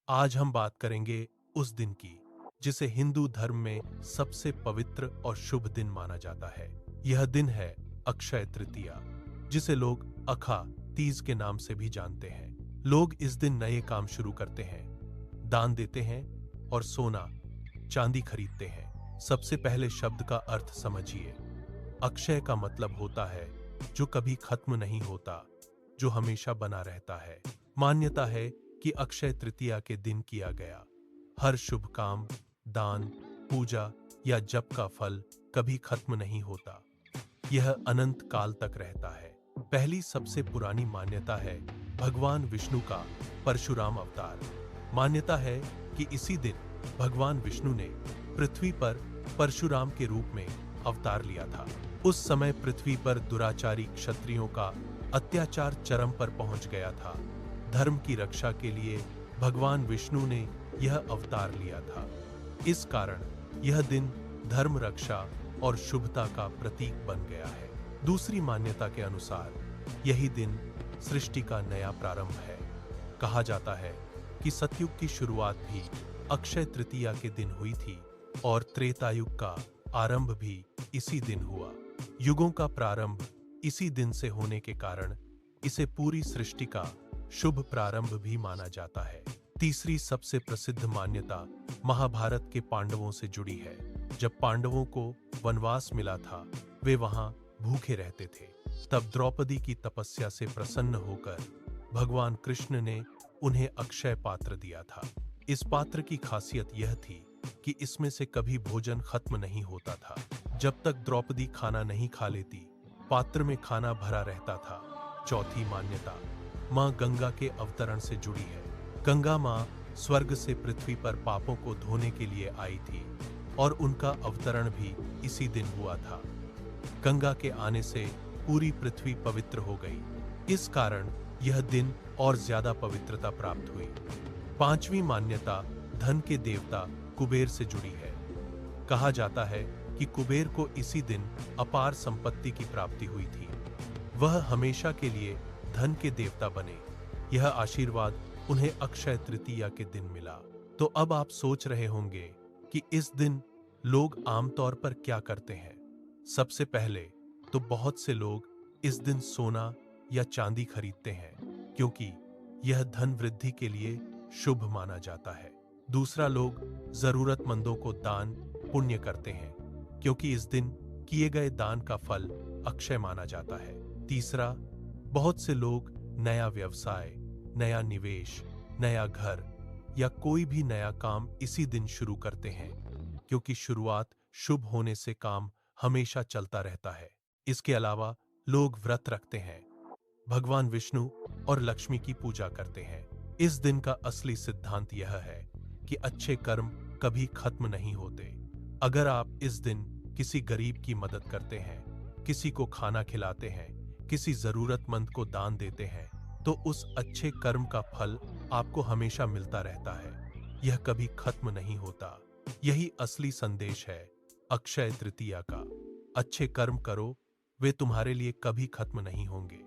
आज हम बात करेंगे उस दिन की जिसे हिंदू धर्म में सबसे पवित्र और शुभ दिन माना जाता है। यह दिन है अक्षय तृतीया, जिसे लोग अखा तीज के नाम से भी जानते हैं। लोग इस दिन नए काम शुरू करते हैं, दान देते हैं और सोना चांदी खरीदते हैं। सबसे पहले शब्द का अर्थ समझिए। अक्षय का मतलब होता है जो कभी खत्म नहीं होता, जो हमेशा बना रहता है। मान्यता है कि अक्षय तृतीया के दिन किया गया हर शुभ काम, दान, पूजा या जप का फल कभी खत्म नहीं होता। यह अनंत काल तक रहता है। पहली सबसे पुरानी मान्यता है भगवान विष्णु का परशुराम अवतार। मान्यता है कि इसी दिन भगवान विष्णु ने पृथ्वी पर परशुराम के रूप में अवतार लिया था। उस समय पृथ्वी पर दुराचारी क्षत्रियों का अत्याचार चरम पर पहुंच गया था। धर्म की रक्षा के लिए भगवान विष्णु ने यह अवतार लिया था। इस कारण यह दिन धर्म रक्षा और शुभता का प्रतीक बन गया है। दूसरी मान्यता के अनुसार यही दिन सृष्टि का नया प्रारंभ है। कहा जाता है कि सतयुग की शुरुआत भी अक्षय तृतीया के दिन हुई थी और त्रेतायुग का आरंभ भी इसी दिन हुआ। युगों का प्रारंभ इसी दिन से होने के कारण इसे पूरी सृष्टि का शुभ प्रारंभ भी माना जाता है। तीसरी सबसे प्रसिद्ध मान्यता महाभारत के पांडवों से जुड़ी है। जब पांडवों को वनवास मिला था, वे वहां भूखे रहते थे। तब द्रौपदी की तपस्या से प्रसन्न होकर भगवान कृष्ण ने उन्हें अक्षय पात्र दिया था। इस पात्र की खासियत यह थी कि इसमें से कभी भोजन खत्म नहीं होता था। जब तक द्रौपदी खाना नहीं खा लेती, पात्र में खाना भरा रहता था। चौथी मान्यता मां गंगा के अवतरण से जुड़ी है। गंगा मां स्वर्ग से पृथ्वी पर पापों को धोने के लिए आई थी और उनका अवतरण भी इसी दिन हुआ था। गंगा के आने से पूरी पृथ्वी पवित्र हो गई। इस कारण यह दिन और ज्यादा पवित्रता प्राप्त हुई। पांचवी मान्यता धन के देवता कुबेर से जुड़ी है। कहा जाता है कि कुबेर को इसी दिन अपार संपत्ति की प्राप्ति हुई थी। वह हमेशा के लिए धन के देवता बने। यह आशीर्वाद उन्हें अक्षय तृतीया के दिन मिला। तो अब आप सोच रहे होंगे कि इस दिन लोग आमतौर पर क्या करते हैं। सबसे पहले तो बहुत से लोग इस दिन सोना या चांदी खरीदते हैं, क्योंकि यह धन वृद्धि के लिए शुभ माना जाता है। दूसरा, लोग जरूरतमंदों को दान पुण्य करते हैं, क्योंकि इस दिन किए गए दान का फल अक्षय माना जाता है। तीसरा, बहुत से लोग नया व्यवसाय, नया निवेश, नया घर या कोई भी नया काम इसी दिन शुरू करते हैं, क्योंकि शुरुआत शुभ होने से काम हमेशा चलता रहता है। इसके अलावा लोग व्रत रखते हैं, भगवान विष्णु और लक्ष्मी की पूजा करते हैं। इस दिन का असली सिद्धांत यह है कि अच्छे कर्म कभी खत्म नहीं होते। अगर आप इस दिन किसी गरीब की मदद करते हैं, किसी को खाना खिलाते हैं, किसी जरूरतमंद को दान देते हैं, तो उस अच्छे कर्म का फल आपको हमेशा मिलता रहता है। यह कभी खत्म नहीं होता। यही असली संदेश है अक्षय तृतीया का। अच्छे कर्म करो, वे तुम्हारे लिए कभी खत्म नहीं होंगे।